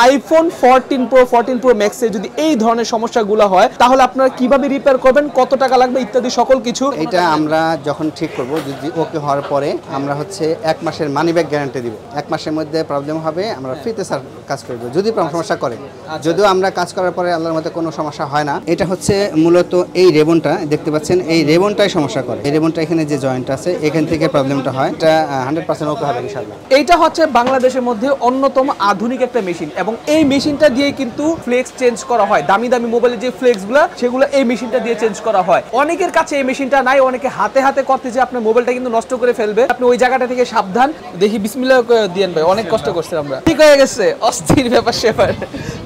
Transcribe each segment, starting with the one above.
IPhone 14 pro 14 pro max এ যদি এই ধরনের সমস্যাগুলো হয় তাহলে আপনারা কিভাবে রিপেয়ার করবেন, কত টাকা লাগবে ইত্যাদি সকল কিছু এটা আমরা যখন ঠিক করব, যদি ওকে হওয়ার পরে আমরা হচ্ছে 1 মাসের মানি ব্যাক গ্যারান্টি দিব। 1 মাসের মধ্যে প্রবলেম হবে আমরা ফ্রিতে কাজ করে দেব যদি সমস্যা করে। যদিও আমরা কাজ করার পরে আল্লাহর মধ্যে কোনো সমস্যা হয় না। এটা হচ্ছে মূলত এই রেবনটা দেখতে পাচ্ছেন, এই রেবনটাই সমস্যা করে। এই রেবনটা এখানে যে জয়েন্ট আছে এখান থেকে প্রবলেমটা হয়। এটা 100% ওকে হবে ইনশাআল্লাহ। এইটা হচ্ছে বাংলাদেশের মধ্যে অন্যতম আধুনিক একটা মেশিন এবং এই মেশিনটা দিয়ে কিন্তু ফ্লেক্স চেঞ্জ করা হয়। দামি দামি মোবাইলের যে ফ্লেক্সগুলো সেগুলো এই মেশিনটা দিয়ে চেঞ্জ করা হয়। অনেকের কাছে এই মেশিনটা নাই, অনেকে হাতে হাতে করতে যে আপনার মোবাইলটা কিন্তু নষ্ট করে ফেলবে। আপনি ওই জায়গাটা থেকে সাবধান। দেখি বিসমিল্লাহ দিয়েন ভাই, অনেক কষ্ট করছে আমরা। ঠিক হয়ে গেছে, অস্থির ব্যাপার সেপার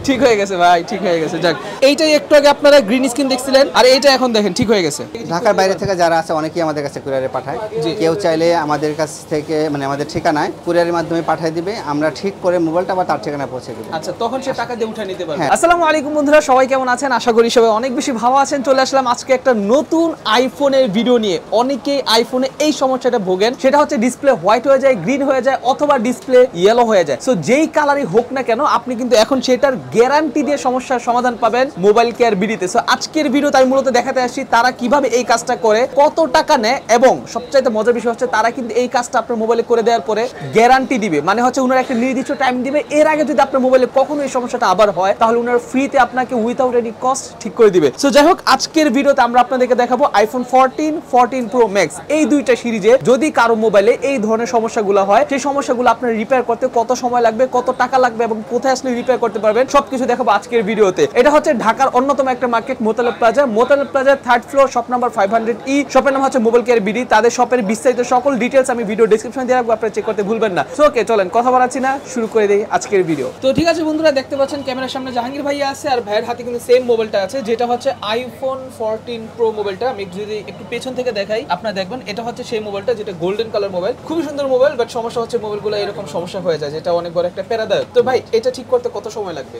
ঠিক হয়ে গেছে ভাই, ঠিক হয়ে গেছে। যাক, এইটাই একটু আগে আপনারা গ্রিন স্ক্রিন দেখছিলেন আর এইটা এখন দেখেন ঠিক হয়ে গেছে। ঢাকার বাইরে থেকে যারা আছে অনেকেই আমাদের কাছে কুরিয়ারে পাঠায়। কেউ চাইলে আমাদের কাছ থেকে মানে আমাদের ঠিকানায় কুরিয়ারের মাধ্যমে পাঠিয়ে দিবে, আমরা ঠিক করে মোবাইলটা বা তার ঠিকানায় পৌঁছে দেব। আচ্ছা, তখন সে টাকা দিয়ে উঠে নিতে পারবে। আসসালামু আলাইকুম বন্ধুরা, সবাই কেমন আছেন? আশা করি সবাই অনেক বেশি ভালো আছেন। চলে আসলাম আজকে একটা নতুন আইফোনের ভিডিও নিয়ে। অনেকেই আইফোনে এই সমস্যাটা ভোগেন, সেটা হচ্ছে ডিসপ্লে হোয়াইট হয়ে যায়, গ্রিন হয়ে যায় অথবা ডিসপ্লে ইয়েলো হয়ে যায়। সো যেই কালারই হোক না কেন আপনি কিন্তু এখন সেটার গ্যারান্টি দিয়ে সমস্যার সমাধান পাবেন মোবাইল কেয়ার বিডিতে। সো আজকের ভিডিওতে আমি মূলত দেখাতে আসছি তারা কিভাবে এই কাজটা করে, কত টাকা নেয় এবং সবচাইতে মজার বিষয় হচ্ছে তারা কিন্তু এই কাজটা আপনার মোবাইলে করে দেওয়ার পরে গ্যারান্টি দিবে। মানে হচ্ছে উনারা একটা নির্দিষ্ট টাইম দিবে, এর আগে যদি আপনার মোবাইলে কখনো এই সমস্যাটা আবার হয় তাহলে উনারা ফ্রিতে আপনাকে উইথাউট এনি কস্ট ঠিক করে দিবে। সো যাই হোক, আজকের ভিডিওতে আমরা আপনাদেরকে দেখাবো আইফোন 14, 14 প্রো ম্যাক্স এই দুইটা সিরিজে যদি কারো মোবাইলে এই ধরনের সমস্যাগুলো হয়, সেই সমস্যাগুলো আপনার রিপেয়ার করতে কত সময় লাগবে, কত টাকা লাগবে এবং কোথায় আসলে রিপেয়ার করতে পারবেন সবকিছু দেখাবো আজকের ভিডিওতে। এটা হচ্ছে ঢাকার অন্যতম একটা মার্কেট মোতালেব প্লাজা। মোতালেব প্লাজার 3rd floor, shop number 500E। শপের নাম হচ্ছে মোবাইল কেয়ার বিডি। তাদের শপের বিস্তারিত সকল ডিটেইলস আমি ভিডিও ডেসক্রিপশনে দিয়ে রাখবো, আপনারা চেক করতে ভুলবেন না। সো ওকে, চলেন কথা বলাচ্ছি না, শুরু করে দেই আজকের ভিডিও। তো ঠিক আছে বন্ধুরা, দেখতে পাচ্ছেন ক্যামেরার সামনে জাহাঙ্গীর ভাইয়া আছে আর ভাইয়ের হাতে কিন্তু সেম মোবাইলটা আছে, যেটা হচ্ছে আইফোন 14 প্রো মোবাইলটা। আমি যদি একটু পেছন থেকে দেখাই আপনারা দেখবেন এটা হচ্ছে সেই মোবাইলটা যেটা গোল্ডেন কালার মোবাইল। খুবই সুন্দর মোবাইল, বাট সমস্যা হচ্ছে মোবাইলগুলো এরকম সমস্যা হয়ে যায়, যেটা অনেক বড় একটা প্যারাদায়ক। তো ভাই এটা ঠিক করতে কত সময় লাগবে?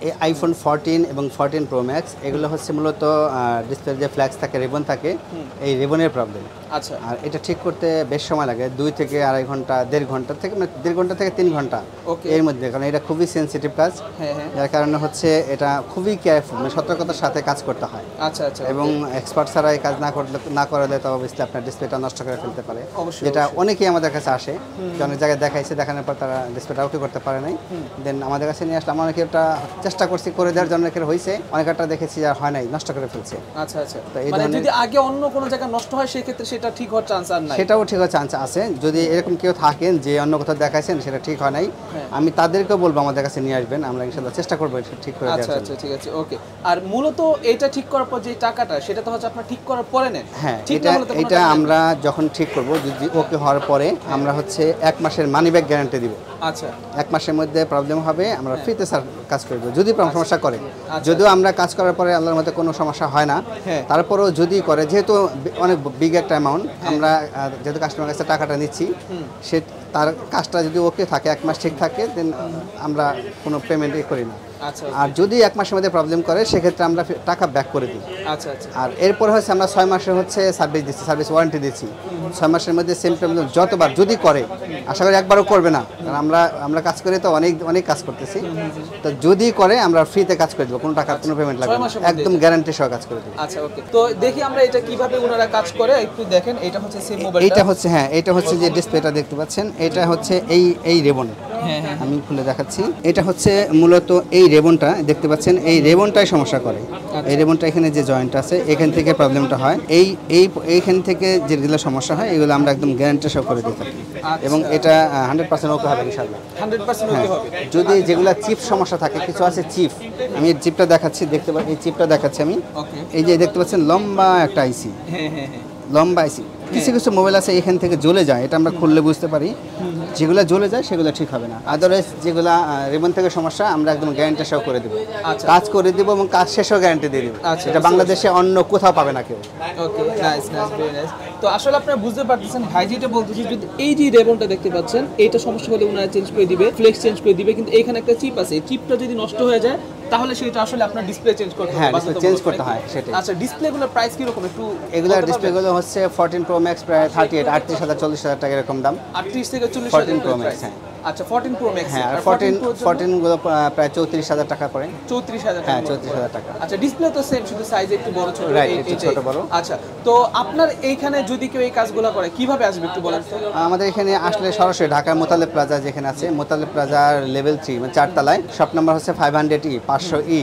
এই আইফোন 14 এবং 14 প্রো ম্যাক্স এগুলো হচ্ছে মূলত ডিসপ্লে যে ফ্ল্যাক্স থাকে, রিবন থাকে, এই রিবনের প্রবলেম। আচ্ছা, আর এটা ঠিক করতে বেশ সময় লাগে, 2 থেকে আড়াই ঘন্টা, 1.5 ঘন্টা থেকে 1.5 ঘন্টা থেকে 3 ঘন্টা এর মধ্যে। কারণ এটা খুবই সেন্সিটিভ কাজ, যার কারণে হচ্ছে এটা খুবই কেয়ারফুল, মানে সতর্কতার সাথে কাজ করতে হয়। আচ্ছা আচ্ছা। এবং এক্সপার্ট ছাড়া এই কাজ না করলে তো অবশ্যই আপনার ডিসপ্লেটা নষ্ট করে ফেলতে পারে, যেটা অনেকেই আমাদের কাছে আসে, অনেক জায়গায় দেখাইছে, দেখানোর পর তারা ডিসপ্লেটা ওকে করতে পারে নাই, দেন আমাদের কাছে নিয়ে আসলে আমরা অনেকে একটা চেষ্টা করছি করে দেওয়ার জন্য, অনেকের হয়েছে, অনেকটা দেখেছি আর হয় নাই, নষ্ট করে ফেলছে। আচ্ছা আচ্ছা, মানে যদি আগে অন্য কোনো জায়গায় নষ্ট হয় সেই ক্ষেত্রে সেটা ঠিক হওয়ার চান্স আর নাই? সেটাও ঠিক হওয়ার চান্স আছে। যদি এরকম কেউ থাকেন যে অন্য কোথাও দেখাইছেন সেটা ঠিক হয় নাই, আমি তাদেরকেও বলবো আমাদের কাছে নিয়ে আসবেন, আমরা ইনশাআল্লাহ চেষ্টা করবো ঠিক করে দেওয়ার জন্য। আচ্ছা আচ্ছা, ঠিক আছে, ওকে। আর মূলত এটা ঠিক করার পর যে টাকাটা সেটা তো হচ্ছে আপনার ঠিক করার পরে নেন? হ্যাঁ, এটা আমরা যখন ঠিক করব, যদি ওকে হওয়ার পরে আমরা হচ্ছে 1 মাসের মানি ব্যাক গ্যারান্টি দিব। আচ্ছা, 1 মাসের মধ্যে প্রবলেম হবে আমরা ফ্রিতে কাজ করে দেব যদি সমস্যা করে। যদিও আমরা কাজ করার পরে আল্লাহর মধ্যে কোনো সমস্যা হয় না, তারপরেও যদি করে, যেহেতু অনেক বিগ একটা অ্যামাউন্ট, আমরা যেহেতু কাস্টমার কাছে টাকাটা নিচ্ছি, সে তার কাজটা যদি ওকে থাকে, 1 মাস ঠিক থাকে, দেন আমরা কোনো পেমেন্টই করি না। আর যদি 1 মাসের মধ্যে প্রবলেম করে সেক্ষেত্রে আমরা টাকা ব্যাক করে দিই। আচ্ছা আচ্ছা। আর এরপরে হচ্ছে আমরা 6 মাসের হচ্ছে সার্ভিস দিচ্ছি, সার্ভিস ওয়ারেন্টি দিচ্ছি। 6 মাসের মধ্যে সেম প্রবলেম যতবার যদি করে, আশা করি একবারও করবে না, কারণ আমরা কাজ করে তো অনেক কাজ করতেছি, তো যদি করে আমরা ফ্রিতে কাজ করে দেবো, কোনো টাকা কোনো পেমেন্ট লাগবে না, একদম গ্যারান্টি সহ কাজ করে দেবো। আচ্ছা, ওকে। তো দেখি আমরা এটা কিভাবে ওনারা কাজ করে একটু দেখেন। এটা হচ্ছে সেম মোবাইল, এটা হচ্ছে, হ্যাঁ, এটা হচ্ছে যে ডিসপ্লেটা দেখতে পাচ্ছেন, এটা হচ্ছে এই রিবন। আমি খুলে দেখাচ্ছি। এটা হচ্ছে মূলত এই রেবনটা দেখতে পাচ্ছেন, এই রেবনটাই সমস্যা করে। এই রেবনটা এখানে যে জয়েন্ট আছে এখান থেকে প্রবলেমটা হয়। এইখান থেকে যেগুলো সমস্যা হয় এগুলো আমরা একদম গ্যারান্টি সহ করে দিতে পারি, এবং এটা 100% ওকে হবে ইনশাআল্লাহ। 100% ওকে হবে। যদি যেগুলো চিপ সমস্যা থাকে, কিছু আছে চিপ, আমি এই চিপটা দেখাচ্ছি, দেখতে পাচ্ছি, এই চিপটা দেখাচ্ছি আমি। এই যে দেখতে পাচ্ছেন লম্বা একটা আইসি, লম্বা আইসি। কিছু মোবাইল আছে এখান থেকে জ্বলে যায়, এটা আমরা খুললে বুঝতে পারি। যেগুলো জ্বলে যায় সেগুলো ঠিক হবে না, আদারওয়াইজ যেগুলো রিবন থেকে সমস্যা আমরা একদম গ্যারান্টি সহ করে দেবো, কাজ করে দেবো এবং কাজ শেষও গ্যারান্টি দিয়ে দেবো। এটা বাংলাদেশে অন্য কোথাও পাবে না কেউ। ওকে, নাইস নাইস, ভেরি নাইস। তো আসলে আপনারা বুঝতে পারতেছেন ভাই যেটা বলতেছি, যদি এই যে রেবনটা দেখতে পাচ্ছেন এটা সমস্যা হলে ওনারা চেঞ্জ করে দিবে, ফ্লেক্স চেঞ্জ করে দিবে, কিন্তু এখানে একটা চিপ আছে, এই চিপটা যদি নষ্ট হয়ে যায় তাহলে সেটা আসলে আপনার ডিসপ্লে চেঞ্জ করতে হয়। হ্যাঁ, চেঞ্জ করতে হয় সেটাই। আচ্ছা, ডিসপ্লেগুলোর প্রাইস কি রকম একটু? এগুলা ডিসপ্লেগুলো হচ্ছে 14 প্রো ম্যাক্স প্রায় 38,000 40,000 টাকা এরকম দাম। 38 থেকে 40,000 14 প্রো ম্যাক্স, হ্যাঁ। আচ্ছা 14 প্রো ম্যাক্স। হ্যাঁ, 14 গুলো প্রায় 34,000 টাকা পড়ে। 34,000 টাকা। হ্যাঁ, 34,000 টাকা। আচ্ছা, ডিসপ্লে তো সেম, শুধু সাইজ একটু বড় ছোট। রাইট, একটু ছোট বড়। আচ্ছা, তো আপনার এইখানে যদি কেউ এই কাজগুলো করে কিভাবে আসবে একটু বলেন তো? আমাদের এখানে আসলে সরাসরি ঢাকার মোতালেব প্লাজা যেখানে আছে, মোতালেব প্লাজার লেভেল 3 মানে 4 তলায়, শপ নাম্বার হচ্ছে 500E 500E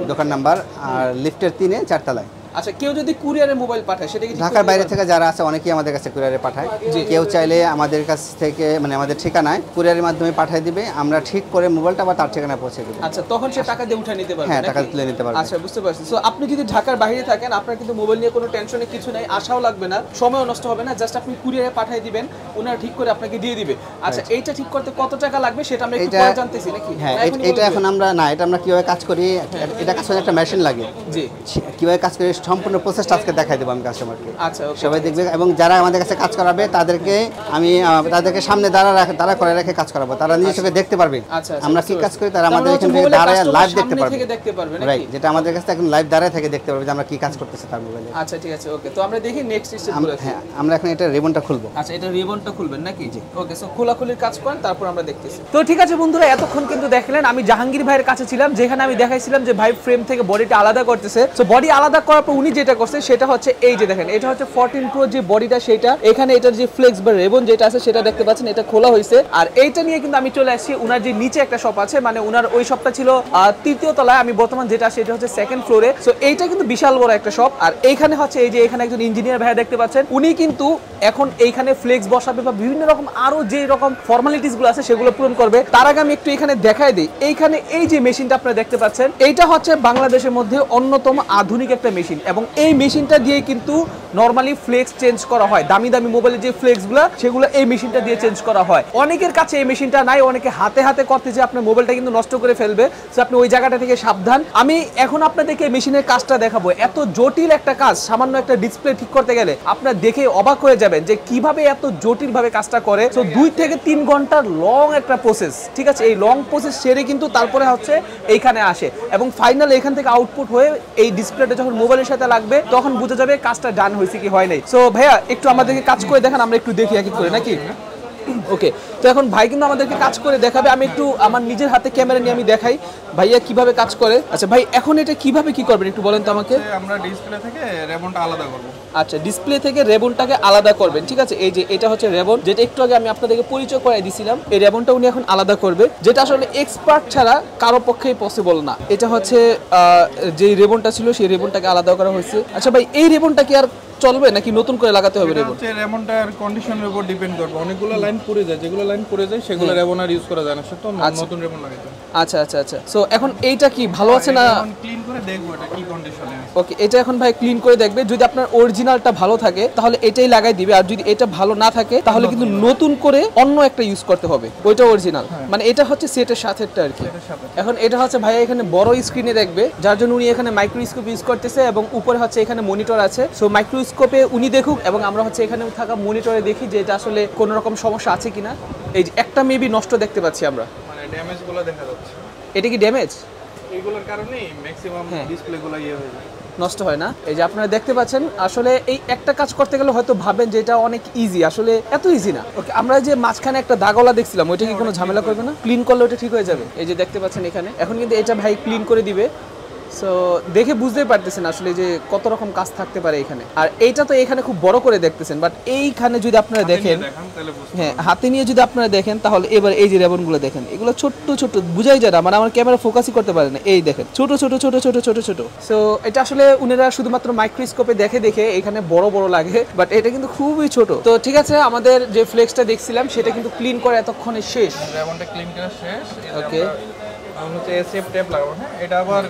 দোকান নাম্বার, আর লিফটের 3-এ 4 তলায়। আচ্ছা, কেউ যদি কুরিয়ারে মোবাইল পাঠায় সেটা কি ঢাকার বাইরে থেকে যারা আছে অনেকেই আমাদের কাছে কুরিয়ারে পাঠায়। কেউ চাইলে আমাদের কাছ থেকে মানে আমাদের ঠিকানায় কুরিয়ারের মাধ্যমে পাঠিয়ে দিবে, আমরা ঠিক করে মোবাইলটা আবার তার ঠিকানায় পৌঁছে দেব। আচ্ছা, তখন সে টাকা দিয়ে উঠে নিতে পারবে? হ্যাঁ, টাকা তুলে নিতে পারবে। আচ্ছা, বুঝতে পারছি। সো আপনি যদি ঢাকার বাইরে থাকেন, আপনার কিন্তু মোবাইল নিয়ে কোনো টেনশনে কিছু নাই, আশাও লাগবে না, সময়ও নষ্ট হবে না। জাস্ট আপনি কুরিয়ারে পাঠিয়ে দিবেন, ওনারা ঠিক করে আপনাকে দিয়ে দিবে। আচ্ছা, এইটা ঠিক করতে কত টাকা লাগবে সেটা আমরা একটু পরে জানতেছি নাকি? হ্যাঁ, এটা এখন আমরা না, এটা আমরা কিভাবে কাজ করি, এটা কাজ করে একটা মেশিন লাগে। জি, কিভাবে কাজ করি সম্পূর্ণ প্রসেসটা আজকে দেখাই দেবো আমি কাস্টমারকে। আচ্ছা, সবাই দেখবে, এবং যারা আমাদের কাছে কাজ করাবে তাদেরকে আমি তাদেরকে সামনে দাঁড়া করে রেখে কাজ করাবো, তারা নিজের চোখে দেখতে পারবে আমরা কি কাজ করি, তারা আমাদের এখান থেকে দাঁড়ায় লাইভ দেখতে পারবে। রাইট, যেটা আমাদের কাছে এখন লাইভ দাঁড়ায় থেকে দেখতে পারবে যে আমরা কি কাজ করতেছি তার মোবাইলে। আচ্ছা, ঠিক আছে, ওকে। তো আমরা দেখি নেক্সট স্টেপ গুলো। হ্যাঁ, আমরা এখন এটা রিবনটা খুলবো। আচ্ছা, এটা রিবনটা খুলবেন নাকি? জি, ওকে। সো খোলাখুলির কাজ করেন, তারপর আমরা দেখতেছি। তো ঠিক আছে বন্ধুরা, এতক্ষণ কিন্তু দেখলেন আমি জাহাঙ্গীর ভাইয়ের কাছে ছিলাম, যেখানে আমি দেখাইছিলাম যে ভাই ফ্রেম থেকে বডিটা আলাদা করতেছে। সো বডি আলাদা করার পর উনি যেটা করছে সেটা হচ্ছে এই যে দেখেন, এটা হচ্ছে 14 প্রো যে বডিটা, সেটা এখানে এটার যে ফ্লেক্স বা রেবন যেটা আছে সেটা দেখতে পাচ্ছেন, এটা খোলা হয়েছে। আর এইটা নিয়ে কিন্তু আমি চলে আসছি উনার যে নিচে একটা শপ আছে, মানে উনার ওই শপটা ছিল 3য় তলায়, আমি বর্তমান যেটা আছে এটা হচ্ছে 2nd ফ্লোরে। সো এইটা কিন্তু বিশাল বড় একটা শপ। আর এইখানে হচ্ছে এই যে এখানে একজন ইঞ্জিনিয়ার ভাইয়া দেখতে পাচ্ছেন, উনি কিন্তু এখন এইখানে ফ্লেক্স বসাবে বা বিভিন্ন রকম আরো যে রকম ফর্মালিটিস গুলো আছে সেগুলো পূরণ করবে। তার আগে আমি একটু এখানে দেখাই দিই, এইখানে এই যে মেশিনটা আপনারা দেখতে পাচ্ছেন, এইটা হচ্ছে বাংলাদেশের মধ্যে অন্যতম আধুনিক একটা মেশিন, এবং এই মেশিনটা দিয়ে কিন্তু নরমালি ফ্লেক্স চেঞ্জ করা হয়। দামি দামি মোবাইলের যে ফ্লেক্সগুলো সেগুলো এই মেশিনটা দিয়ে চেঞ্জ করা হয়। অনেকের কাছে এই মেশিনটা নাই, অনেকে হাতে হাতে করতে যে আপনার মোবাইলটা কিন্তু নষ্ট করে ফেলবে, সো আপনি ওই জায়গাটা থেকে সাবধান। আমি এখন আপনাদেরকে মেশিনের কাজটা দেখাবো। এত জটিল একটা কাজ, সামান্য একটা ডিসপ্লে ঠিক করতে গেলে আপনার দেখে অবাক হয়ে যাবেন যে কিভাবে এত জটিল ভাবে কাজটা করে। সো 2 থেকে 3 ঘন্টার লং একটা প্রসেস, ঠিক আছে? এই লং প্রসেস সেরে কিন্তু তারপরে হচ্ছে এইখানে আসে, এবং ফাইনাল এখান থেকে আউটপুট হয়ে এই ডিসপ্লেটা যখন মোবাইলের সাথে লাগবে তখন বোঝা যাবে কাজটা ডান হয়েছে কি হয় নাই। সো ভাইয়া একটু আমাদেরকে কাজ করে দেখান, আমরা একটু দেখি এক এক করে নাকি? ওকে, তো এখন ভাই কিন্তু আমাদেরকে কাজ করে দেখাবে। আমি একটু আমার নিজের হাতে ক্যামেরা নিয়ে আমি দেখাই ভাইয়া কিভাবে কাজ করে। আচ্ছা ভাই, এখন এটা কিভাবে কি করবেন একটু বলেন তো আমাকে। আমরা ডিসপ্লে থেকে রেবনটা আলাদা করব। আচ্ছা, ডিসপ্লে থেকে রেবনটাকে আলাদা করবেন, ঠিক আছে? এই যে এটা হচ্ছে রেবন, যেটা একটু আগে আমি আপনাদেরকে পরিচয় করাই দিয়েছিলাম। এই রেবনটা উনি এখন আলাদা করবে, যেটা আসলে এক্সপার্ট ছাড়া কারো পক্ষেই পসিবল না। এটা হচ্ছে যে রেবনটা ছিল সেই রেবনটাকে আলাদা করা হয়েছে। আচ্ছা ভাই, এই রেবনটা কি আর চলবে নাকি নতুন করে লাগাতে হবে রেবন? হচ্ছে রেবনটার কন্ডিশনের উপর ডিপেন্ড করবে। অনেকগুলো লাইন পড়ে যায়, যেগুলো লাইন পড়ে যায় সেগুলো রেবন আর ইউজ করা যায় না, সেটা নতুন রেবন লাগাতে। আচ্ছা আচ্ছা আচ্ছা। সো এখন এইটা কি ভালো আছে না? ক্লিন করে দেখবো এটা কি কন্ডিশনে আছে। ওকে, এটা এখন ভাই ক্লিন করে দেখবে। যদি আপনার অরিজিনালটা ভালো থাকে তাহলে এটাই লাগাই দিবে, আর যদি এটা ভালো না থাকে তাহলে কিন্তু নতুন করে অন্য একটা ইউজ করতে হবে, ওইটা অরিজিনাল। মানে এটা হচ্ছে সেটের সাথেটা আর কি। এখন এটা হচ্ছে ভাই এখানে বড় স্ক্রিনে দেখবে, যার জন্য উনি এখানে মাইক্রোস্কোপ ইউজ করতেছে, এবং উপরে হচ্ছে এখানে মনিটর আছে। সো মাইক্রোস্কোপে উনি দেখুক এবং আমরা হচ্ছে এখানে থাকা মনিটরে দেখি যে এটা আসলে কোনো রকম সমস্যা আছে কিনা। এই যে একটা মেবি নষ্ট দেখতে পাচ্ছি আমরা, মানে ড্যামেজগুলো দেখা যাচ্ছে। এটা কি ড্যামেজ? এইগুলোর কারণেই ম্যাক্সিমাম ডিসপ্লেগুলো হয়ে যায়, নষ্ট হয় না। এই যে আপনারা দেখতে পাচ্ছেন, আসলে এই একটা কাজ করতে গেলে হয়তো ভাবেন যে এটা অনেক ইজি, আসলে এত ইজি না। ওকে, আমরা যে মাঝখানে একটা দাগওয়ালা দেখছিলাম, ওইটা কি কোনো ঝামেলা করবে না? ক্লিন করলে ওটা ঠিক হয়ে যাবে। এই যে দেখতে পাচ্ছেন এখানে এখন কিন্তু এটা ভাই ক্লিন করে দিবে। সো দেখে বুঝতেই পারতেছেন আসলে যে কত রকম কাজ থাকতে পারে এখানে। আর এইটা তো এখানে খুব বড় করে দেখতেছেন, বাট এইখানে যদি আপনারা দেখেন, হ্যাঁ হাতে নিয়ে যদি আপনারা দেখেন তাহলে এবার এই যে রেবনগুলো দেখেন, এগুলো ছোট্ট ছোট্ট, বুঝাই যায় না, মানে আমার ক্যামেরা ফোকাসই করতে পারে না। এই দেখেন ছোট ছোট ছোট ছোট ছোট ছোট। সো এটা আসলে উনারা শুধুমাত্র মাইক্রোস্কোপে দেখে দেখে এখানে বড় বড় লাগে, বাট এটা কিন্তু খুবই ছোট। তো ঠিক আছে, আমাদের যে ফ্লেক্সটা দেখছিলাম সেটা কিন্তু ক্লিন করে এতক্ষণে শেষ। রেবনটা ক্লিন করা শেষ। ওকে, আমরা হচ্ছে এসএফ টেপ লাগাবো। হ্যাঁ, এটা আবার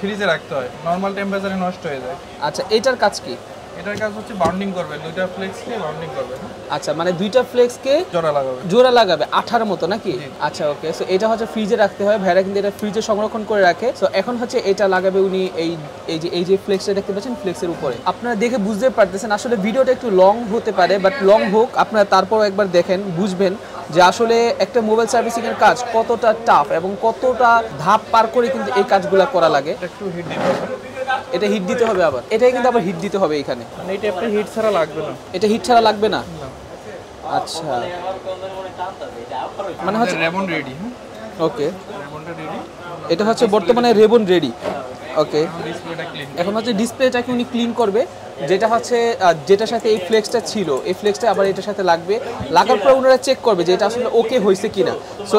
ফ্রিজে রাখতে হয়, নরমাল টেম্পারেচারে নষ্ট হয়ে যায়। আচ্ছা, এটার কাজ কি? এটার কাজ হচ্ছে বাউন্ডিং করবে, দুইটা ফ্লেক্সকে বাউন্ডিং করবে। আচ্ছা, মানে দুইটা ফ্লেক্সকে জোড়া লাগাবে আঠার মতো নাকি? আচ্ছা ওকে। সো এটা হচ্ছে ফ্রিজে রাখতে হয়, ভাইরা কিন্তু এটা ফ্রিজে সংরক্ষণ করে রাখে। সো এখন হচ্ছে এটা লাগাবে উনি এই যে ফ্লেক্সটা দেখতে পাচ্ছেন, ফ্লেক্সের উপরে। আপনারা দেখে বুঝতে পারতেছেন, আসলে ভিডিওটা একটু লং হতে পারে, বাট লং হোক, আপনারা তারপর একবার দেখেন বুঝবেন যে আসলে একটা মোবাইল সার্ভিসিং এর কাজ কতটা টাফ এবং কতটা ধাপ পার করে কিন্তু এই কাজগুলো করা লাগে। একটু হিট দিতে হবে, এটা হিট দিতে হবে, আবার এটাই কিন্তু আবার হিট দিতে হবে এখানে। মানে এটা একটা হিট ছাড়া লাগবে না, এটা হিট ছাড়া লাগবে না। আচ্ছা, মানে হচ্ছে রেবন রেডি। হ্যাঁ, ওকে, রেবনটা রেডি। এটা হচ্ছে বর্তমানে রেবন রেডি। ওকে, ডিসপ্লেটা ক্লিন। এখন হচ্ছে ডিসপ্লেটাকে উনি ক্লিন করবে, যেটা হচ্ছে যেটার সাথে এই ফ্লেক্সটা ছিল, এই ফ্লেক্সটা আবার এটার সাথে লাগবে, লাগার পর ওনারা চেক করবে যে এটা আসলে ওকে হয়েছে কিনা। সো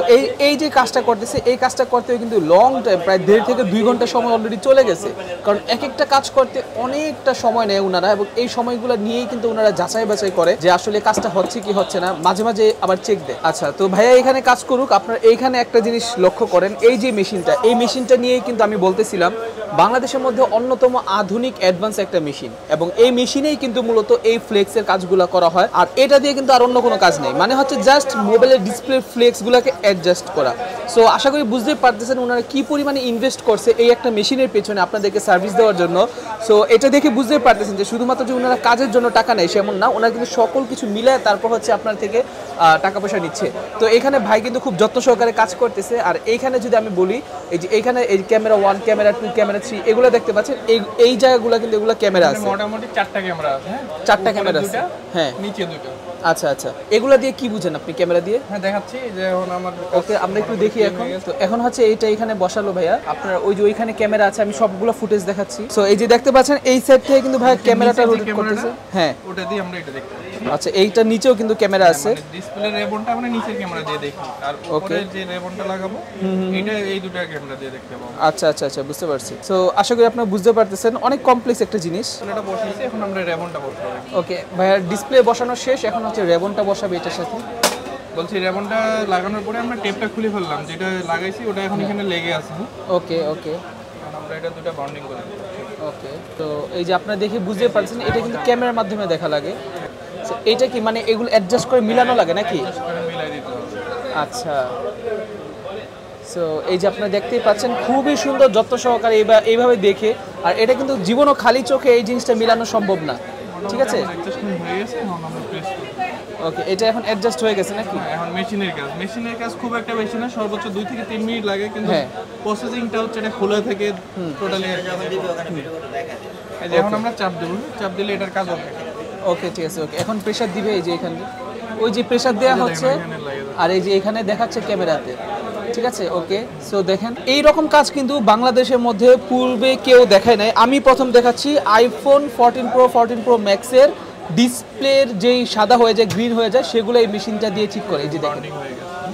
এই যে কাজটা করতেছে, এই কাজটা করতে কিন্তু লং টাইম, প্রায় 1.5 থেকে 2 ঘন্টা সময় অলরেডি চলে গেছে, কারণ এক একটা কাজ করতে অনেকটা সময় নেয় ওনারা, এবং এই সময়গুলো নিয়েই কিন্তু ওনারা যাচাই বাছাই করে যে আসলে কাজটা হচ্ছে কি হচ্ছে না, মাঝে মাঝে আবার চেক দেয়। আচ্ছা, তো ভাইয়া এখানে কাজ করুক, আপনারা এইখানে একটা জিনিস লক্ষ্য করেন, এই যে মেশিনটা, এই মেশিনটা নিয়েই কিন্তু আমি বলতেছিলাম বাংলাদেশের মধ্যে অন্যতম আধুনিক অ্যাডভান্স একটা মেশিন, এবং এই মেশিনেই কিন্তু মূলত এই ফ্লেক্সের কাজগুলো করা হয়। আর এটা দিয়ে কিন্তু আর অন্য কোনো কাজ নেই, মানে হচ্ছে জাস্ট মোবাইলের ডিসপ্লে ফ্লেক্সগুলোকে অ্যাডজাস্ট করা। সো আশা করি বুঝতে পারতেছেন ওনারা কি পরিমাণে ইনভেস্ট করছে এই একটা মেশিনের পেছনে আপনাদেরকে সার্ভিস দেওয়ার জন্য। সো এটা দেখে বুঝতে পারতেছেন যে শুধুমাত্র যে ওনারা কাজের জন্য টাকা নেয় সেমন না, ওনারা কিন্তু সকল কিছু মিলায় তারপর হচ্ছে আপনার থেকে টাকা পয়সা নিচ্ছে। তো এখানে ভাই কিন্তু খুব যত্ন সহকারে কাজ করতেছে। আর এইখানে যদি আমি বলি, এই যে এইখানে এই ক্যামেরা 1, ক্যামেরা 2, ক্যামেরা 3 এগুলো দেখতে পাচ্ছেন, এই জায়গাগুলো কিন্তু এগুলো ক্যামেরা আছে, মোটামুটি 4টা ক্যামেরা আছে। হ্যাঁ, 4টা ক্যামেরা আছে। হ্যাঁ, নিচে 2টা। আচ্ছা আচ্ছা, এগুলা দিয়ে কি বুঝেন আপনি ক্যামেরা দিয়ে? হ্যাঁ, দেখাচ্ছি যে এখন আমার। ওকে, আমরা একটু দেখি এখন। তো এখন হচ্ছে এইটা এখানে বসালো ভাইয়া, আপনার ওই যে ওইখানে ক্যামেরা আছে, আমি সবগুলো ফুটেজ দেখাচ্ছি। সো এই যে দেখতে পাচ্ছেন এই সাইড থেকে কিন্তু ভাইয়া ক্যামেরাটা রোটেট করতেছে। হ্যাঁ, ওটা দিয়ে আমরা এটা দেখতে পাচ্ছি। আচ্ছা, এইটার নিচেও কিন্তু ক্যামেরা আছে। ডিসপ্লে রেবনটা আমরা নিচের ক্যামেরা দিয়ে দেখি, আর উপরে যে রেবনটা লাগাবো এটা এই দুটো ক্যামেরা দিয়ে দেখতে পাবো। আচ্ছা আচ্ছা আচ্ছা, বুঝতে পারছি। সো আশা করি আপনারা বুঝতে পারতেছেন, অনেক কমপ্লেক্স একটা জিনিস। এটা বসিয়েছি, এখন আমরা রেবনটা বসাবো। ওকে ভাইয়া, ডিসপ্লে বসানো শেষ, এখন হচ্ছে রেবনটা বসাবে এটার সাথে। বলছি রেবনটা লাগানোর পরে আমরা টেপটা খুলে ফেললাম, যেটা লাগাইছি ওটা এখন এখানে লেগে আছে। ওকে ওকে, আমরা এটা দুটো বন্ডিং করে দিচ্ছি। ওকে, তো এই যে আপনারা দেখে বুঝতে পারছেন এটা কিন্তু ক্যামেরার মাধ্যমে দেখা লাগে। So, এইটা কি মানে এগুলো অ্যাডজাস্ট করে মিলানো লাগে নাকি? মিলাই দিতে হবে। আচ্ছা, সো এই যে আপনারা দেখতেই পাচ্ছেন খুবই সুন্দর যত্ন সহকারে এইভাবে দেখে, আর এটা কিন্তু জীবনও খালি চোখে এই জিনিসটা মিলানো সম্ভব না, ঠিক আছে? অ্যাডজাস্টমেন্ট হয়ে গেছে, এখন আমরা প্রেস করব। ওকে, এটা এখন অ্যাডজাস্ট হয়ে গেছে নাকি? এখন মেশিনের কাজ খুব একটা বেশি না, সর্বোচ্চ 2 থেকে 3 মিনিট লাগে, কিন্তু প্রসেসিংটা হচ্ছে এটা খোলা থেকে টোটালি। এই যে এখন আমরা চাপ দেব, চাপ দিলে এটার কাজ হবে। ওকে, ঠিক আছে। ওকে, এখন প্রেসার দিবে, এই যে এখানে ওই যে প্রেসার দেওয়া হচ্ছে, আর এই যে এখানে দেখাচ্ছে ক্যামেরাতে, ঠিক আছে? ওকে, সো দেখেন এই রকম কাজ কিন্তু বাংলাদেশের মধ্যে পূর্বে কেউ দেখায় নাই, আমি প্রথম দেখাচ্ছি। আইফোন 14 Pro 14 Pro ম্যাক্সের ডিসপ্লের যেই সাদা হয়ে যায়, গ্রিন হয়ে যায়, সেগুলো এই মেশিনটা দিয়ে ঠিক করে। এই যে দেখেন,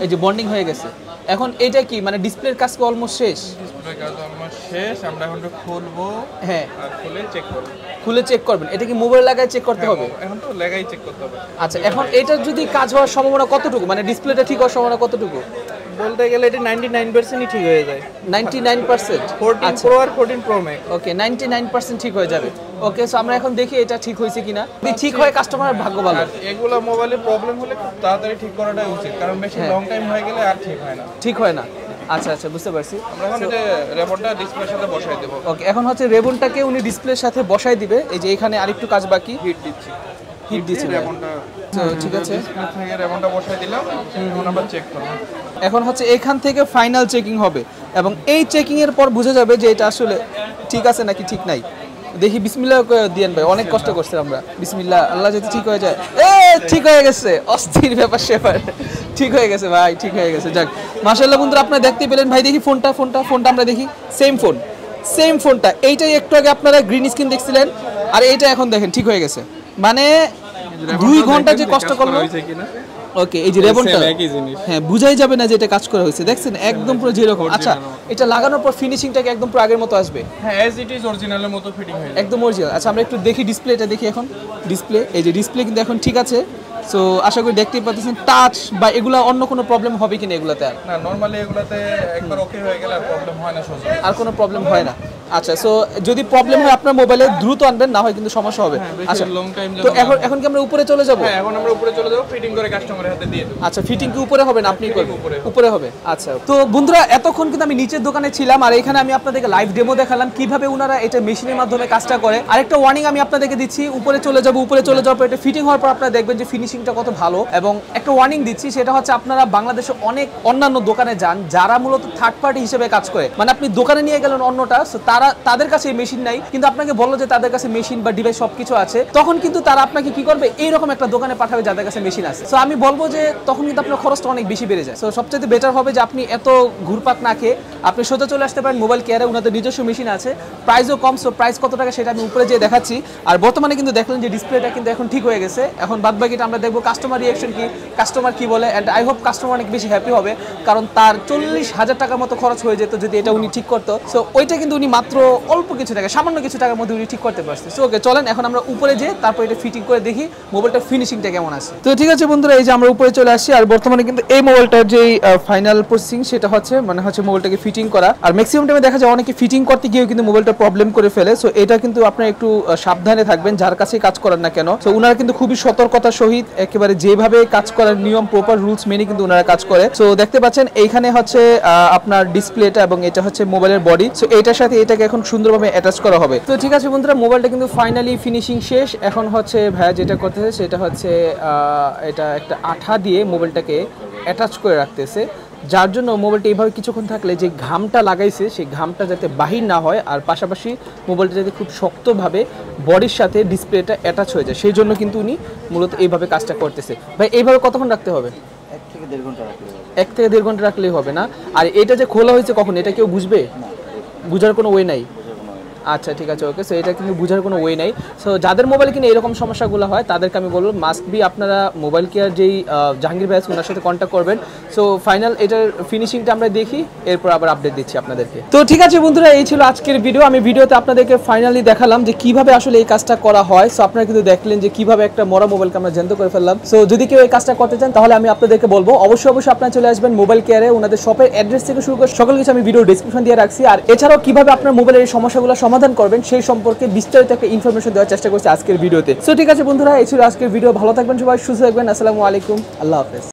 এই যে বন্ডিং হয়ে গেছে। এখন এটা কি মানে ডিসপ্লের কাজ কি অলমোস্ট শেষ? ডিসপ্লের কাজ অলমোস্ট শেষ, আমরা এখন খুলবো। হ্যাঁ, আর খুলে চেক করব। খুলে চেক করবেন। এটা কি মোবাইল লাগায় চেক করতে হবে? এখন তো লাগাই চেক করতে হবে। আচ্ছা, এখন এটা যদি কাজ হওয়ার সম্ভাবনা কতটুকু, মানে ডিসপ্লেটা ঠিক হওয়ার সম্ভাবনা কতটুকু? বলতে গেলে এটা 99%ই ঠিক হয়ে যায়। 99%? 14 Pro আর 14 Pro Max। ওকে, 99% ঠিক হয়ে যাবে। ওকে, সো আমরা এখন দেখি এটা ঠিক হয়েছে কিনা। যদি ঠিক হয় কাস্টমারের ভাগ্য ভালো। আর এগুলো মোবাইলে প্রবলেম হলে খুব তাড়াতাড়ি ঠিক করাটাই উচিত, কারণ বেশি লং টাইম হয়ে গেলে আর ঠিক হয় না। ঠিক হয় না। আচ্ছা আচ্ছা, বুঝতে পারছি। আমরা এখন এটা রেবনটা ডিসপ্লের সাথে বসাই দেব। ওকে, এখন হচ্ছে রেবনটাকে উনি ডিসপ্লের সাথে বসাই দিবে। এই যে এখানে আরেকটু কাজ বাকি, হিট দিচ্ছি। হিট দিচ্ছে রেবনটা তো ঠিক আছে। ডিসপ্লে থেকে রেবনটা বসাই দিলাম, এখন আমরা চেক করব। এখন হচ্ছে এখান থেকে ফাইনাল চেকিং হবে, এবং এই চেকিং এর পর বোঝা যাবে যে এটা আসলে ঠিক আছে নাকি ঠিক নাই। দেখি, বিসমিল্লাহ দিয়েন ভাই, অনেক কষ্ট করছে আমরা। বিসমিল্লাহ, আল্লাহ যদি ঠিক হয়ে যায়। ঠিক হয়ে গেছে, অস্থির ব্যাপার সেপার, ঠিক হয়ে গেছে ভাই, ঠিক হয়ে গেছে। যাক, মাশাআল্লাহ বন্ধুরা, আপনারা দেখতে পেলেন। ভাই দেখি ফোনটা আমরা দেখি, সেম ফোনটা। এইটাই একটু আগে আপনারা গ্রিন স্ক্রিন দেখছিলেন, আর এইটা এখন দেখেন ঠিক হয়ে গেছে। মানে 2 ঘন্টা যে কষ্ট করলো। ওকে, এই যে রেবনটা, হ্যাঁ, বুঝাই যাবে না যে এটা কাজ করা হয়েছে। দেখছেন একদম পুরো যেরকম। আচ্ছা, এটা লাগানোর পর ফিনিশিংটাকে একদম পুরো আগের মতো আসবে? হ্যাঁ, অ্যাজ ইট ইজ অরিজিনালের মতো ফিটিং হয়ে যাবে, একদম অরিজিনাল। আচ্ছা, আমরা একটু দেখি ডিসপ্লেটা দেখি এখন। ডিসপ্লে, এই যে ডিসপ্লে কিন্তু এখন ঠিক আছে। সো আশা করি দেখতেই পাচ্ছেন টাচ বা এগুলা অন্য কোনো প্রবলেম হবে কিনা এগুলাতে? আর না, নরমালি এগুলাতে একবার ওকে হয়ে গেলে আর প্রবলেম হয় না, সোজা আর কোনো প্রবলেম হয় না। আচ্ছা, সো যদি প্রবলেম হয় আপনার মোবাইলে দ্রুত আনবেন, না হয় কিন্তু সমস্যা হবে। আচ্ছা, লং টাইম। তো এখন কি আমরা উপরে চলে যাব? হ্যাঁ, এখন আমরা উপরে চলে যাব, ফিটিং করে কাস্টমারের হাতে দিয়ে দেব। আচ্ছা, ফিটিং কি উপরে হবে না আপনি করবেন? উপরে হবে। আচ্ছা, তো বন্ধুরা এতক্ষণ কিন্তু আমি নিচের দোকানে ছিলাম, আর এখানে আমি আপনাদেরকে লাইভ ডেমো দেখালাম কিভাবে ওনারা এটা মেশিনের মাধ্যমে কাজটা করে। আরেকটা ওয়ার্নিং আমি আপনাদেরকে দিচ্ছি, উপরে চলে যাওয়ার পর এটা ফিটিং হওয়ার পর আপনারা দেখবেন যে ফিনিশিংটা কত ভালো। এবং একটা ওয়ার্নিং দিচ্ছি, সেটা হচ্ছে আপনারা বাংলাদেশে অনেক অন্যান্য দোকানে যান যারা মূলত থার্ড পার্টি হিসেবে কাজ করে, মানে আপনি দোকানে নিয়ে গেলেন অন্যটা, তার তাদের কাছে মেশিন নাই, কিন্তু আপনাকে বললো যে তাদের কাছে মেশিন বা ডিভাইস সবকিছু আছে, তখন কিন্তু তারা আপনাকে কি করবে, এইরকম একটা দোকানে পাঠাবে যাদের কাছে মেশিন আছে। সো আমি বলবো যে তখন কিন্তু আপনার খরচটা অনেক বেশি বেড়ে যায়। সো সবচেয়ে বেটার হবে যে আপনি এত ঘুরপাক না খেয়ে আপনি সোজা চলে আসতে পারেন মোবাইল কেয়ারে, ওনাদের নিজস্ব মেশিন আছে, প্রাইসও কম। সো প্রাইস কত টাকা সেটা আমি উপরে যেয়ে দেখাচ্ছি। আর বর্তমানে কিন্তু দেখলেন যে ডিসপ্লেটা কিন্তু এখন ঠিক হয়ে গেছে। এখন বাদ বাকিটা আমরা দেখবো কাস্টমার রিয়াকশন কি, কাস্টমার কি বলে। অ্যান্ড আই হোপ কাস্টমার অনেক বেশি হ্যাপি হবে, কারণ তার 40,000 টাকার মতো খরচ হয়ে যেত যদি এটা উনি ঠিক করতো। সো ওইটা কিন্তু উনি মাত্র অল্প কিছু টাকা, সামান্য কিছু টাকার মধ্যে উনি ঠিক করতে পারছে। সো ওকে, চলেন এখন আমরা উপরে যেয়ে তারপর এটা ফিটিং করে দেখি মোবাইলটার ফিনিশিংটা কেমন আছে। তো ঠিক আছে বন্ধুরা, এই যে আমরা উপরে চলে আসছি। আর বর্তমানে কিন্তু এই মোবাইলটার যে ফাইনাল প্রসেসিং সেটা হচ্ছে হচ্ছে মোবাইলটাকে ফিটিং করা। আর ম্যাক্সিমাম টাইমে দেখা যায় অনেকে ফিটিং করতে গিয়েও কিন্তু মোবাইলটা প্রবলেম করে ফেলে। সো এটা কিন্তু আপনারা একটু সাবধানে থাকবেন যার কাছেই কাজ করেন না কেন। সো ওনারা কিন্তু খুবই সতর্কতার সহিত একেবারে যেভাবে কাজ করার নিয়ম প্রপার রুলস মেনে কিন্তু ওনারা কাজ করে। সো দেখতে পাচ্ছেন এইখানে হচ্ছে আপনার ডিসপ্লেটা এবং এটা হচ্ছে মোবাইলের বডি। সো এটার সাথে এটাকে এখন সুন্দরভাবে অ্যাটাচ করা হবে। তো ঠিক আছে বন্ধুরা, মোবাইলটা কিন্তু ফাইনালি ফিনিশিং শেষ। এখন হচ্ছে ভাইয়া যেটা করতেছে সেটা হচ্ছে এটা একটা আঠা দিয়ে মোবাইলটাকে অ্যাটাচ করে রাখতেছে, যার জন্য মোবাইলটা এইভাবে কিছুক্ষণ থাকলে যে ঘামটা লাগাইছে সেই ঘামটা যাতে বাহির না হয়, আর পাশাপাশি মোবাইলটা যাতে খুব শক্তভাবে বডির সাথে ডিসপ্লেটা অ্যাটাচ হয়ে যায়, সেই জন্য কিন্তু উনি মূলত এইভাবে কাজটা করতেছে। ভাই এইভাবে কতক্ষণ রাখতে হবে? 1 থেকে 1.5 ঘন্টা রাখতে হবে। 1 থেকে 1.5 ঘন্টা রাখলেই হবে না? আর এটা যে খোলা হয়েছে কখন, এটা কেউ বুঝবে? বুঝার কোনো ওয়ে নাই? আচ্ছা ঠিক আছে, ওকে। সো এটা কিন্তু বোঝার কোনো ওয়ে নাই। সো যাদের মোবাইলে কিন্তু এরকম সমস্যাগুলো হয় তাদেরকে আমি বলবো মাস্ট বি আপনারা মোবাইল কেয়ার যেই জাহাঙ্গীর ভাই আছে ওনার সাথে কন্ট্যাক্ট করবেন। সো ফাইনাল এটার ফিনিশিংটা আমরা দেখি, এরপর আবার আপডেট দিচ্ছি আপনাদেরকে। তো ঠিক আছে বন্ধুরা, এই ছিল আজকের ভিডিও। আমি ভিডিওতে আপনাদেরকে ফাইনালি দেখালাম যে কিভাবে আসলে এই কাজটা করা হয়। সো আপনারা কিন্তু দেখলেন যে কিভাবে একটা মরা মোবাইলকে আমরা জ্যান্ত করে ফেললাম। সো যদি কেউ এই কাজটা করতে চান তাহলে আমি আপনাদেরকে বলবো অবশ্যই আপনারা চলে আসবেন মোবাইল কেয়ারে। ওনাদের শপের অ্যাড্রেস থেকে শুরু করে সকল কিছু আমি ভিডিও ডেসক্রিপশন দিয়ে রাখছি। আর এছাড়াও কিভাবে আপনার মোবাইলের এই সমস্যাগুলো সমাধান করবেন সেই সম্পর্কে বিস্তারিত একটা ইনফরমেশন দেওয়ার চেষ্টা করছি আজকের ভিডিওতে। সো ঠিক আছে বন্ধুরা, এই ছিল আজকের ভিডিও। ভালো থাকবেন সবাই, সুস্থ থাকবেন। আসসালামু আলাইকুম, আল্লাহ হাফেজ।